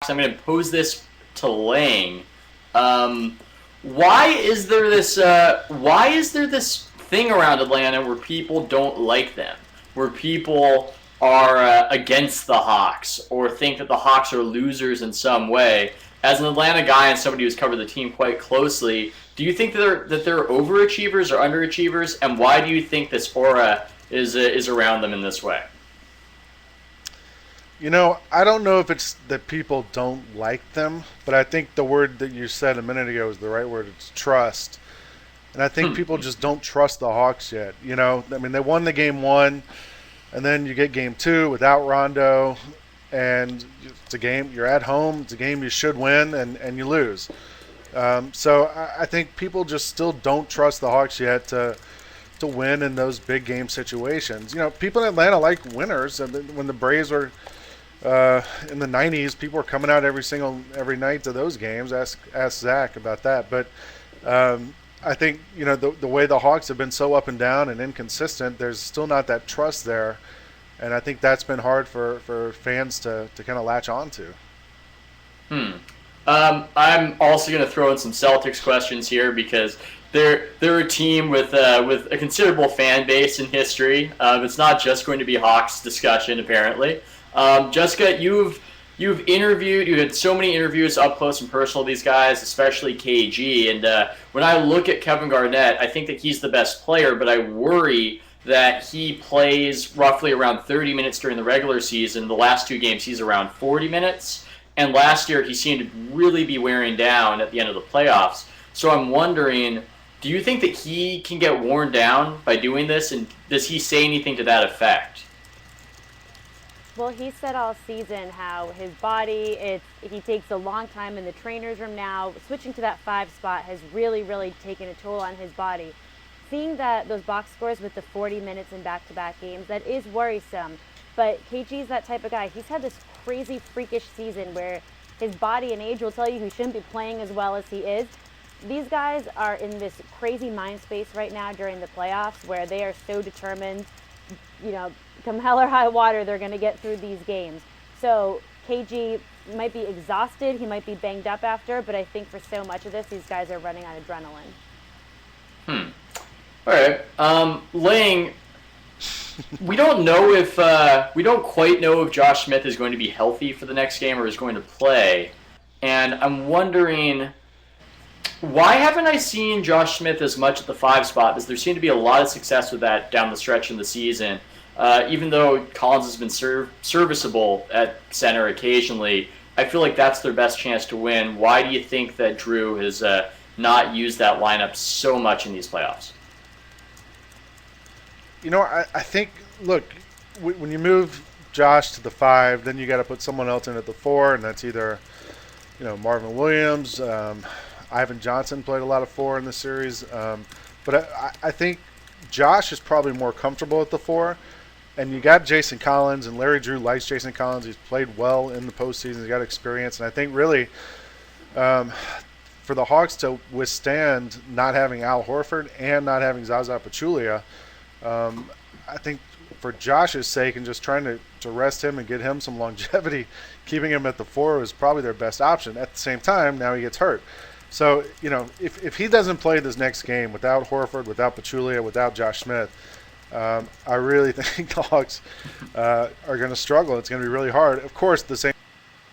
Hawks. I'm going to pose this to Lang. Why is there this? Why is there this thing around Atlanta where people don't like them, where people are against the Hawks or think that the Hawks are losers in some way? As an Atlanta guy and somebody who's covered the team quite closely, do you think that they're overachievers or underachievers, and why do you think this aura is around them in this way? I don't know if it's that people don't like them, but I think the word that you said a minute ago is the right word. It's trust. And I think people just don't trust the Hawks yet. I mean, they won the game one, and then you get game two without Rondo, and it's a game, you're at home, it's a game you should win, and you lose. So I think people just still don't trust the Hawks yet to win in those big game situations. People in Atlanta like winners. When the Braves were in the 90s, people were coming out every night to those games. Ask Zach about that. But I think the way the Hawks have been so up and down and inconsistent, there's still not that trust there, and I think that's been hard for fans to kind of latch on to. I'm also going to throw in some Celtics questions here because they're a team with a considerable fan base and history. It's not just going to be Hawks discussion, apparently. Jessica, you've had so many interviews up close and personal with these guys, especially KG. And when I look at Kevin Garnett, I think that he's the best player, but I worry that he plays roughly around 30 minutes during the regular season. The last two games, he's around 40 minutes. And last year, he seemed to really be wearing down at the end of the playoffs. So I'm wondering, do you think that he can get worn down by doing this? And does he say anything to that effect? Well, he said all season how his body, he takes a long time in the trainer's room now. Switching to that 5 spot has really, really taken a toll on his body. Seeing those box scores with the 40 minutes in back-to-back games, that is worrisome. But KG is that type of guy. He's had this crazy, freakish season where his body and age will tell you he shouldn't be playing as well as he is. These guys are in this crazy mind space right now during the playoffs where they are so determined, come hell or high water, they're going to get through these games. So KG might be exhausted, he might be banged up after, but I think for so much of this, these guys are running on adrenaline. All right. Lang, we don't quite know if Josh Smith is going to be healthy for the next game or is going to play. And I'm wondering, why haven't I seen Josh Smith as much at the 5 spot? Because there seemed to be a lot of success with that down the stretch in the season. Even though Collins has been serviceable at center occasionally, I feel like that's their best chance to win. Why do you think that Drew has not used that lineup so much in these playoffs? I think, look, when you move Josh to the 5, then you got to put someone else in at the 4, and that's either, Marvin Williams. Ivan Johnson played a lot of 4 in the series. But I think Josh is probably more comfortable at the 4. And you got Jason Collins, and Larry Drew likes Jason Collins. He's played well in the postseason. He's got experience. And I think really for the Hawks to withstand not having Al Horford and not having Zaza Pachulia, I think for Josh's sake and just trying to rest him and get him some longevity, keeping him at the 4 is probably their best option. At the same time, now he gets hurt. So, if he doesn't play this next game without Horford, without Pachulia, without Josh Smith, I really think the Hawks are going to struggle. It's going to be really hard. Of course, at the same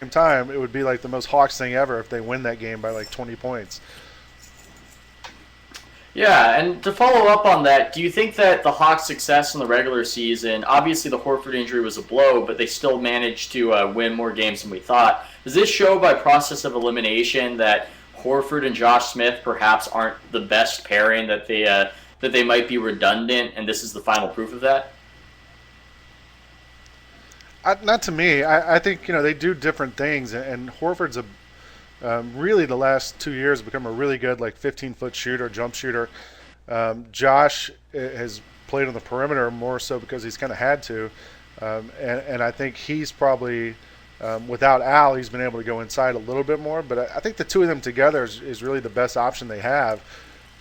time, it would be like the most Hawks thing ever if they win that game by like 20 points. Yeah, and to follow up on that, do you think that the Hawks' success in the regular season, obviously the Horford injury was a blow, but they still managed to win more games than we thought. Does this show by process of elimination that Horford and Josh Smith perhaps aren't the best pairing, that they might be redundant, and this is the final proof of that? Not to me. I think they do different things, and Horford's really the last 2 years become a really good 15-foot shooter, jump shooter. Josh has played on the perimeter more so because he's kind of had to, and I think he's probably without Al, he's been able to go inside a little bit more. But I think the two of them together is really the best option they have.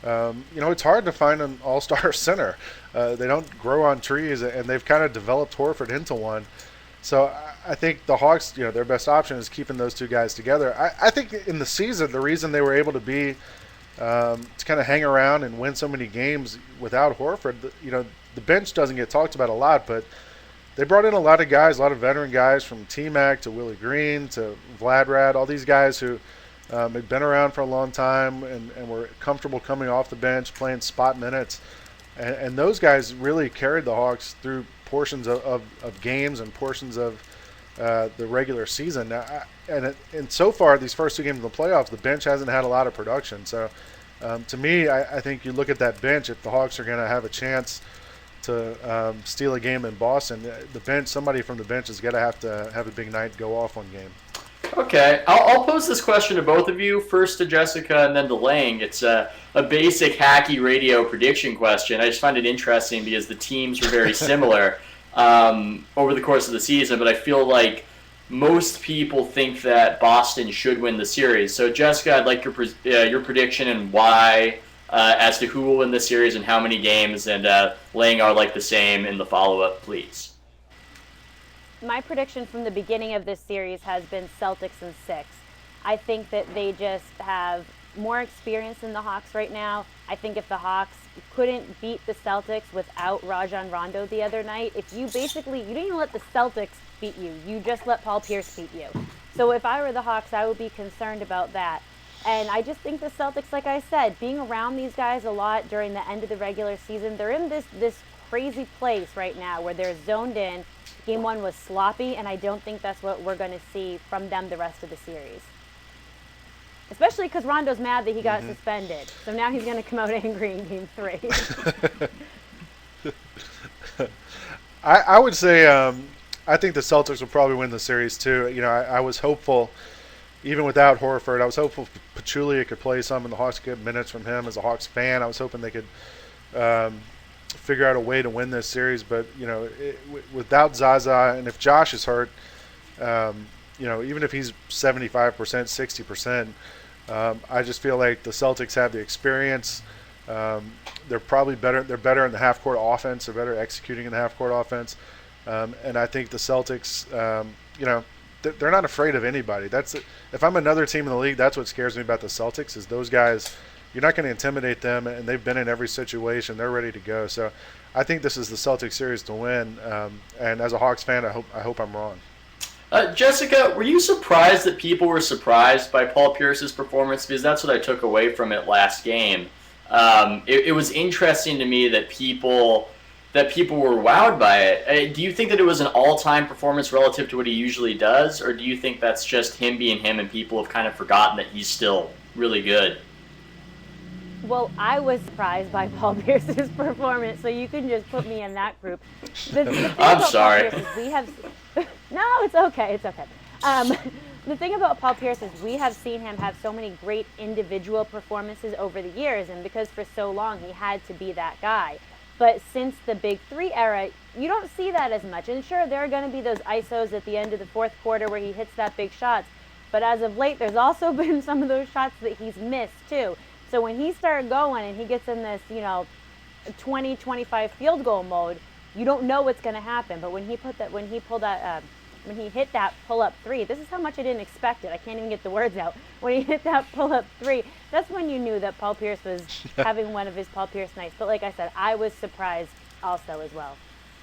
It's hard to find an all-star center. They don't grow on trees, and they've kind of developed Horford into one. So I think the Hawks, their best option is keeping those two guys together. I think in the season, the reason they were able to be to kind of hang around and win so many games without Horford, the bench doesn't get talked about a lot, but they brought in a lot of guys, a lot of veteran guys from T-Mac to Willie Green to Vlad, all these guys who had been around for a long time and were comfortable coming off the bench, playing spot minutes. And those guys really carried the Hawks through portions of games and portions of the regular season. And so far, these first two games in the playoffs, the bench hasn't had a lot of production. So to me, I think you look at that bench, if the Hawks are going to have a chance to steal a game in Boston, somebody from the bench is going to have a big night, go off one game. Okay, I'll pose this question to both of you, first to Jessica and then to Lang. It's a basic hacky radio prediction question. I just find it interesting because the teams were very similar over the course of the season, but I feel like most people think that Boston should win the series. So Jessica, I'd like your prediction and why as to who will win the series and how many games, and Lang, I would like the same in the follow-up, please. My prediction from the beginning of this series has been Celtics in 6. I think that they just have more experience than the Hawks right now. I think if the Hawks couldn't beat the Celtics without Rajon Rondo the other night, you didn't even let the Celtics beat you. You just let Paul Pierce beat you. So if I were the Hawks, I would be concerned about that. And I just think the Celtics, like I said, being around these guys a lot during the end of the regular season, they're in this crazy place right now where they're zoned in. Game 1 was sloppy, and I don't think that's what we're going to see from them the rest of the series. Especially because Rondo's mad that he got suspended. So now he's going to come out angry in Game 3. I would say I think the Celtics will probably win the series too. I was hopeful, even without Horford, I was hopeful Pachulia could play some and the Hawks could get minutes from him as a Hawks fan. I was hoping they could figure out a way to win this series, but without Zaza, and if Josh is hurt, even if he's 75%, 60%, I just feel like the Celtics have the experience. They're probably better. They're better in the half-court offense. They're better executing in the half-court offense, and I think the Celtics, they're not afraid of anybody. If I'm another team in the league, that's what scares me about the Celtics is those guys. You're not going to intimidate them, and they've been in every situation. They're ready to go. So I think this is the Celtics series to win. And as a Hawks fan, I hope I'm wrong. Jessica, were you surprised that people were surprised by Paul Pierce's performance? Because that's what I took away from it last game. It was interesting to me that people were wowed by it. Do you think that it was an all-time performance relative to what he usually does, or do you think that's just him being him and people have kind of forgotten that he's still really good? Well, I was surprised by Paul Pierce's performance, so you can just put me in that group. I'm sorry. No, it's okay. It's okay. The thing about Paul Pierce is we have seen him have so many great individual performances over the years, and because for so long he had to be that guy. But since the Big Three era, you don't see that as much. And sure, there are going to be those ISOs at the end of the fourth quarter where he hits that big shots. But as of late, there's also been some of those shots that he's missed too. So when he started going and he gets in this, 20, 25 field goal mode, you don't know what's going to happen. But when he hit that pull-up three, this is how much I didn't expect it. I can't even get the words out. When he hit that pull-up three, that's when you knew that Paul Pierce was having one of his Paul Pierce nights. But like I said, I was surprised also as well.